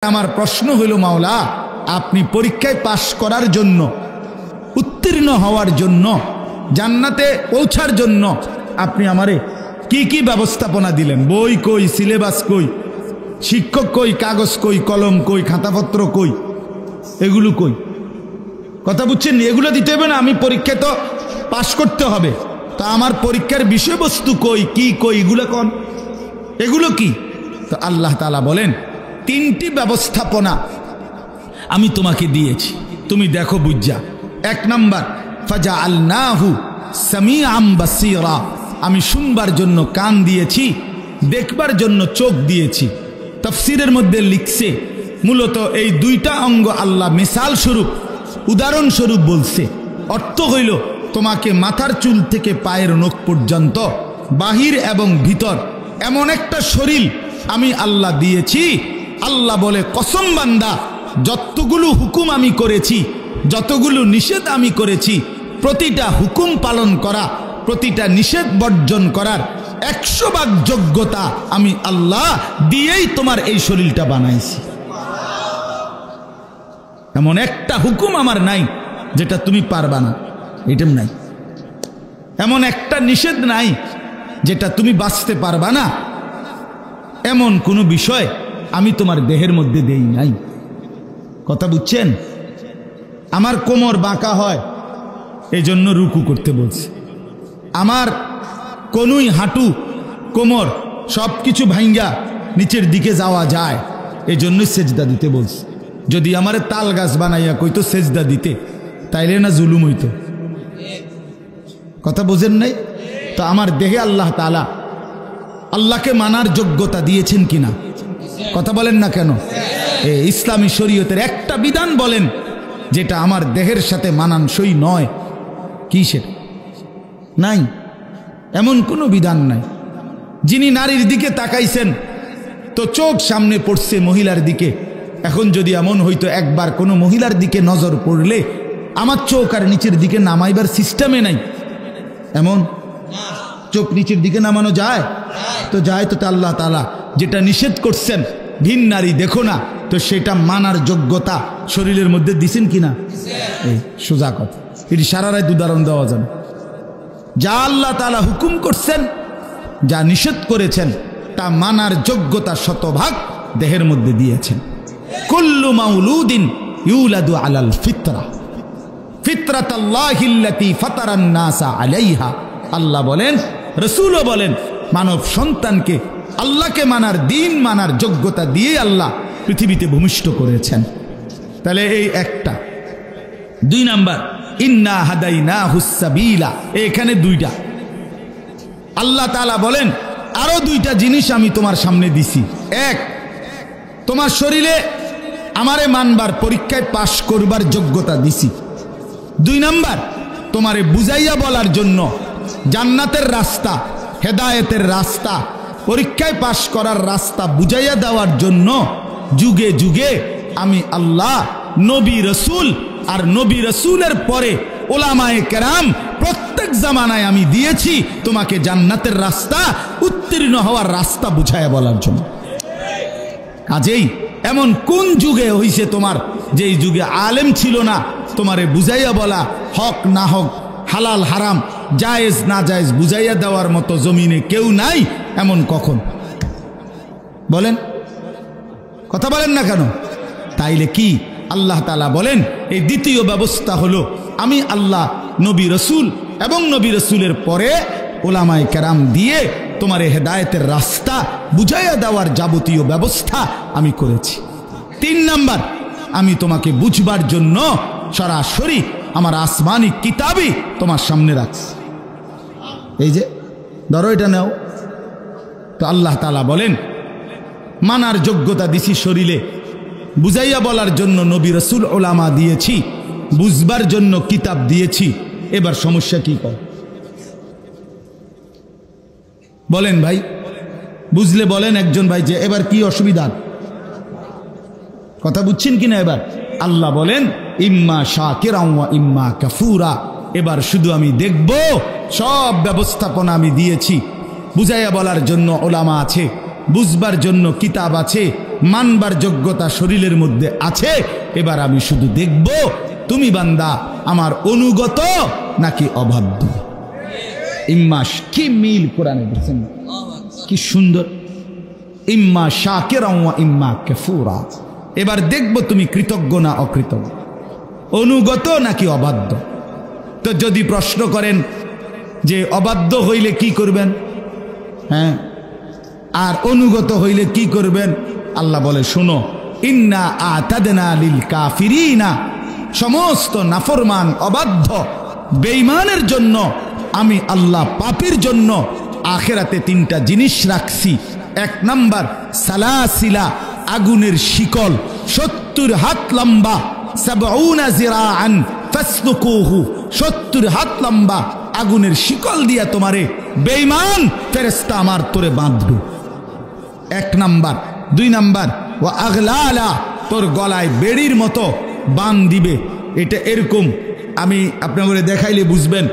আমার প্রশ্ন হইল মাওলা, আপনি পরীক্ষায় পাশ করার জন্য, উত্তীর্ণ হওয়ার জন্য, জান্নাতে পৌঁছার জন্য আপনি আমারে কি কি ব্যবস্থাপনা দিলেন? বই কই, সিলেবাস কই, শিক্ষক কই, কাগজ কই, কলম কই, খাতাপত্র কই, এগুলো কই? কথা বুঝছেন? এগুলো দিতে হবে না? আমি পরীক্ষা তো পাশ করতে হবে, তো আমার পরীক্ষার বিষয়বস্তু কই, কি কই, এগুলো কোন, এগুলো কি? তো আল্লাহ তাআলা বলেন, তিনটি ব্যবস্থাপনা আমি তোমাকে দিয়েছি, তুমি দেখো বুঝা। এক নাম্বার, ফাজআলনাহু সামিআম বাসীরা, আমি শুনবার জন্য কান দিয়েছি, দেখবার জন্য চোখ দিয়েছি। তাফসীরের মধ্যে লিখছে মূলত এই দুইটা অঙ্গ আল্লাহ মিসাল স্বরূপ, উদাহরণ স্বরূপ বলছে। অর্থ হইল তোমাকে মাথার চুল থেকে পায়ের নখ পর্যন্ত, বাহির এবং ভিতর এমন একটা শরীর আমি আল্লাহ দিয়েছি। আল্লাহ বলে, কসম বান্দা, যতগুলো হুকুম আমি করেছি, যতগুলো নিষেধ আমি করেছি, প্রতিটা হুকুম পালন করা, প্রতিটা নিষেধ বর্জন করার 100 ভাগ যোগ্যতা আমি আল্লাহ দিয়েই তোমার এই শরীরটা বানাইছি। এমন একটা হুকুম আমার নাই যেটা তুমি পারবা না, এটা নাই। এমন একটা নিষেধ নাই যেটা তুমি বাঁচতে পারবা না, এমন কোনো বিষয় আমি তোমার দেহের মধ্যে দেই নাই। কথা বুঝছেন? আমার কোমর বাঁকা হয়, এই জন্য রুকু করতে বলছে। আমার কোনুই, হাঁটু, কোমর সব কিছু ভাঙ্গা নিচের দিকে যাওয়া যায়, এই জন্যই সেজদা দিতে বলছে। যদি আমার তাল গাছ বানাইয়া কইতো সেজদা দিতে, তাইলে না জুলুম হইতো? কথা বোঝেন নাই? তো আমার দেহে আল্লাহ তাআলা আল্লাহকে মানার যোগ্যতা দিয়েছেন কিনা? কথা বলেন না কেন? ইসলামী শরীয়তের একটা বিধান বলেন যেটা আমার দেহের সাথে মানানসই নয়, কি সেটা? নাই, এমন কোনো বিধান নাই। যিনি নারীর দিকে তাকাইছেন তো চোখ সামনে পড়ছে মহিলার দিকে। এখন যদি এমন হইতো একবার কোনো মহিলার দিকে নজর পড়লে আমার চোখ আর নিচের দিকে নামাইবার সিস্টেমে নাই, এমন চোখ নিচের দিকে নামানো যায়? তো যায়। তো আল্লাহ তাআলা যেটা নিষেধ করছেন, ভিন নারী দেখো না, তো সেটা মানার যোগ্যতা শরীরের মধ্যে দিছেন কিনা? এই সোজা কথা, এটি সারা রাত উদাহরণ দেওয়া যাবে। যা আল্লাহ তাআলা হুকুম করছেন, যা নিষেধ করেছেন, তা মানার যোগ্যতা 100 ভাগ দেহের মধ্যে দিয়েছেন। কুল্লু মাউলুদিন ইউলাদু আলাল ফিতরা, ফিতরাতাল্লাহিল্লাতী ফাতারান নাসা আলাইহা। আল্লাহ বলেন, রাসূলও বলেন, মানব সন্তানকে আল্লাহকে মানার, দিন মানার যোগ্যতা দিয়ে আল্লাহ পৃথিবীতে ভূমিষ্ঠ করেছেন। তাহলে এই একটা। 2 নাম্বার, ইন্না হাদাইনাহুস সাবিলা, এখানে 2টা। আল্লাহ তাআলা বলেন, আরো 2টা জিনিস আমি তোমার সামনে দিছি। 1, তোমার শরীরে আমারে মানবার, পরীক্ষায় পাশ করবার যোগ্যতা দিছি। 2 নাম্বার, তোমারে বুঝাইয়া বলার জন্য জান্নাতের রাস্তা, হেদায়েতের রাস্তা, পরীক্ষায় পাশ করার রাস্তা বুঝাইয়া দেওয়ার জন্য যুগে যুগে আমি আল্লাহ নবী রসুল আর নবী রসুলের পরে ওলামায়ে কেরাম প্রত্যেক জামানায় আমি দিয়েছি তোমাকে জান্নাতের রাস্তা, উত্তীর্ণ হওয়ার রাস্তা বুঝাইয়া বলার জন্য। কাজেই এমন কোন যুগে হইছে তোমার, যেই যুগে আলেম ছিল না, তোমারে বুঝাইয়া বলা, হক না হক, হালাল হারাম, জায়েজ না জায়েজ বুঝাইয়া দেওয়ার মতো জমিনে কেউ নাই? এমন কখন? বলেন, কথা বলেন না কেন? তাইলে কি আল্লাহ তাআলা বলেন, এই দ্বিতীয় ব্যবস্থা হলো আমি আল্লাহ নবী রসুল এবং নবী রসুলের পরে ওলামায়ে কেরাম দিয়ে তোমার হেদায়েতের রাস্তা বুঝাইয়া দেওয়ার যাবতীয় ব্যবস্থা আমি করেছি। 3 নাম্বার, আমি তোমাকে বুঝবার জন্য সরাসরি আমার আসমানি কিতাবই তোমার সামনে রাখছি। এই যে ধরো, এটা নাও। তো আল্লাহ তাআলা বলেন, মানার যোগ্যতা দিছি শরীরে, বুঝাইয়া বলার জন্য নবী রসুল ওলামা দিয়েছি, বুঝবার জন্য কিতাব দিয়েছি। এবার সমস্যা কি কর? বলেন ভাই, বুঝলে বলেন একজন ভাই, যে এবার কি অসুবিধা? কথা বুঝছেন কিনা? এবার আল্লাহ বলেন, ইম্মা শাকিরান ওয়া ইম্মা কাফুরা। এবার শুধু আমি দেখব, সব ব্যবস্থাপনা আমি দিয়েছি। বুঝাইয়া বলার জন্য ওলামা আছে, বুঝবার জন্য কিতাব আছে, মানবার যোগ্যতা শরীরের মধ্যে আছে। এবার আমি শুধু দেখব তুমি বান্দা আমার অনুগত নাকি অবাধ্য। ইম্মা, কি মিল কোরআনে বলছেন, কি সুন্দর, ইম্মা শাকিরান ওয়া ইম্মা কাফুরা। এবার দেখব তুমি কৃতজ্ঞ না অকৃতজ্ঞ, অনুগত নাকি অবাধ্য। তো যদি প্রশ্ন করেন যে অবাধ্য হইলে কি করবেন, হ্যাঁ, আর অনুগত হইলে কি করবেন, আল্লাহ বলে শোনো, ইন্না আতাদনা লিল কাফিরিনা, সমস্ত নাফরমান অবাধ্য বেঈমানের জন্য আমি আল্লাহ পাপীর জন্য আখিরাতে তিনটা জিনিস রাখছি। এক নাম্বার সালাসিলা, আগুনের শিকল 70 হাত লম্বা, 70 জিরাআন ফাসলুকুহু, 70 হাত লম্বা আগুনের শিকল দিয়া তোমারে বেঈমান ফেরেশতা আমার তোরে বাঁধবে, এক নাম্বার। দুই নাম্বার ওয়া আগলালা, তোর গলায় বেড়ির মতো বান দিবে। এটা এরকম, আমি আপনাদের দেখাইলে বুঝবেন।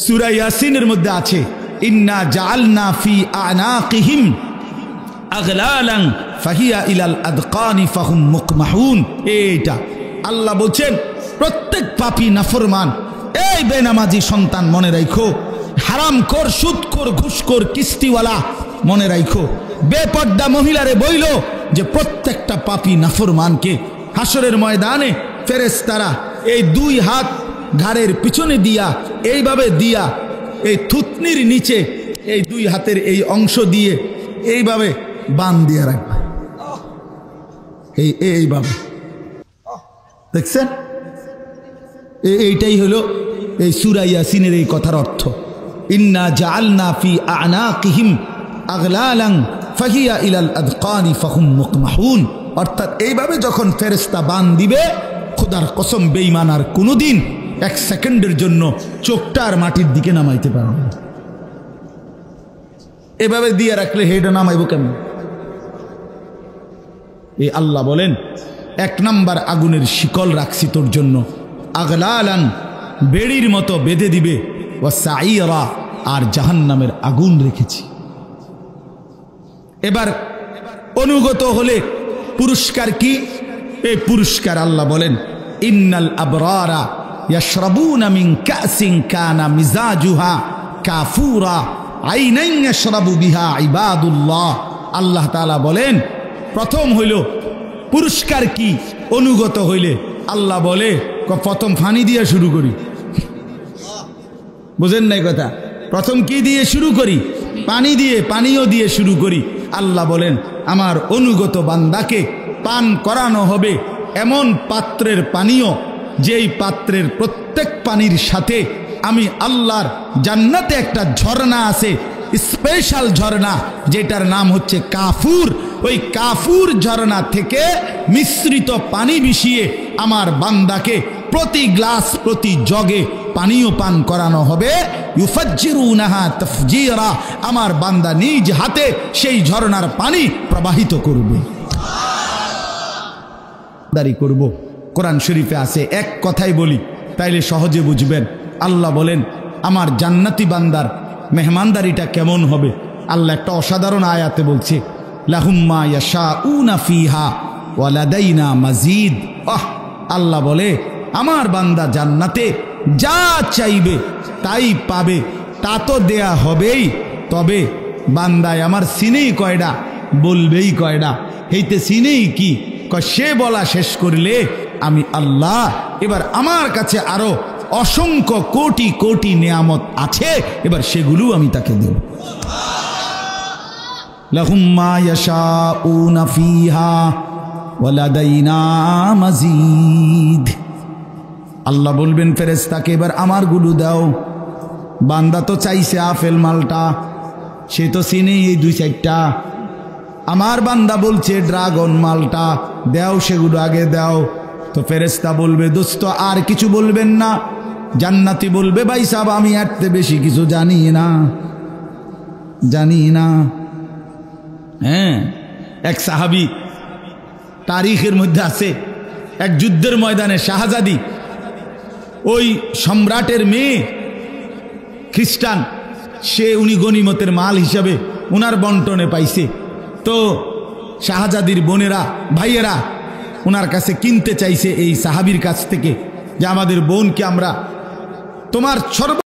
সূরা ইয়াসিনের মধ্যে আছে, ইন্না জাআলনা ফি আনাকিহিম আগলালান ফাহিয়া ইলাল আদকানি ফাহুম মুকমাহুন। এইটা আল্লাহ বলছেন প্রত্যেক পাপী নাফরমান, এই বেনামাজি সন্তান মনে রাখো, হারামখোর, সুদখোর, ঘুষখোর, কিস্তিওয়ালা মনে রাখো, বেপর্দা মহিলারে বইল যে প্রত্যেকটা পাপী নাফরমানকে হাসরের ময়দানে ফেরেশতারা এই দুই হাত ঘাড়ের পিছনে দিয়া, এইভাবে দিয়া, এই থুতনির নিচে এই দুই হাতের এই অংশ দিয়ে এইভাবে বান দিয়ে রাখবে, এইভাবে, দেখছেন? এইটাই হলো এই সূরা ইয়াসিনের এই কথার অর্থ, ইন্না জাআলনা ফি আনাকিহিম আগলালান ফাহিয়া ইলাল আদকানি ফাহুম মুকমাহুন। অর্থাৎ এইভাবে যখন ফেরেশতা বান দিবে, খোদার কসম বেঈমান আর কোনোদিন এক সেকেন্ডের জন্য চোখটা আর মাটির দিকে নামাইতে পারবে না। এভাবে দিয়ে রাখলে হেডা নামাইব কেমন? এই আল্লাহ বলেন এক নাম্বার আগুনের শিকল রাখছি তোর জন্য, আগলালান, বেড়ির মতো বেঁধে দিবে, ওয়া সাঈরা, আর জাহান্নামের আগুন রেখেছি। এবার অনুগত হলে পুরস্কার কি? এই পুরস্কার আল্লাহ বলেন, ইন্নাল আবরারা ইয়াশরাবুনা মিন কাসিন কানা মিজাজুহা কাফুরা আইনান ইয়াশরাবু বিহা ইবাদুল্লাহ। আল্লাহ তাআলা বলেন প্রথম হইল পুরস্কার কি? অনুগত হইলে আল্লাহ বলে প্রথম পানি দিয়ে শুরু করি, বুঝেন নাই কথা? প্রথম কি দিয়ে শুরু করি? পানি দিয়ে, পানীয় দিয়ে শুরু করি। আল্লাহ বলেন আমার অনুগত বান্দাকে পান করানো হবে এমন পাত্রের পানীয়, যেই পাত্রের প্রত্যেক পানির সাথে আমি আল্লাহর জান্নাতে একটা ঝর্ণা আছে, স্পেশাল ঝর্ণা, যেটার নাম হচ্ছে কাফুর। ওই কাফুর ঝর্ণা থেকে মিশ্রিত পানি মিশিয়ে আমার বান্দাকে প্রতি গ্লাস, প্রতি জগে পানীয় পান করানো হবে। ইউফাজ্জিরুনাহা তাফজীরা, আমার বান্দা নিজ হাতে সেই ঝর্ণার পানি প্রবাহিত করবে, দাঁড়ি করব। কোরআন শরীফে আছে, এক কথাই বলি তাইলে সহজে বুঝবেন। আল্লাহ বলেন আমার জান্নাতি বান্দার মেহমানদারিটা কেমন হবে। আল্লাহ একটা অসাধারণ আয়াতে বলছে, লাহুম মা ইয়াশাউনা ফিহা ওয়া লাদাইনা মাজিদ। আল্লাহ বলে আমার বান্দা জান্নাতে যা চাইবে তাই পাবে, তা তো দেয়া হবেই, তবে বান্দায় আমার সিনেই কয়ডা, বলবেই কয়ডা, হেইতে সিনেই কি সে বলা শেষ করলে আমি আল্লাহ এবার আমার কাছে আরো অসংখ্য কোটি কোটি নিয়ামত আছে, এবার সেগুলো আমি তাকে দেব। লাহুম মা ইয়াশাউনা ফিহা ওয়া লাদাইনা মাজিদ। আল্লাহ বলবেন ফেরেশতাকে এবার আমার গুলো দাও। বান্দা তো চাইছে আপেল মালটা, সে তো চিনেই এই 2-4টা। আমার বান্দা বলছে ড্রাগন মালটা, দাও সেগুলো আগে দাও। তো ফেরেশতা বলবে দোস্ত আর কিছু বলবেন না। জান্নাতি বলবে ভাই সাহেব আমি এর থেকে বেশি কিছু জানি না, জানি না। হ্যাঁ, এক সাহাবী তারিখের মধ্যে আছে, এক যুদ্ধের ময়দানে শাহজাদি, ওই সম্রাটের মেয়ে খ্রিস্টান, সে উনি গনিমতের মাল হিসাবে উনার বন্টনে পাইছে। তো শাহজাদির বোনেরা ভাইয়েরা ওনার কাছে কিনতে চাইছে এই সাহাবীর কাছ থেকে যে আমাদের বোনকে আমরা তোমার সর্ব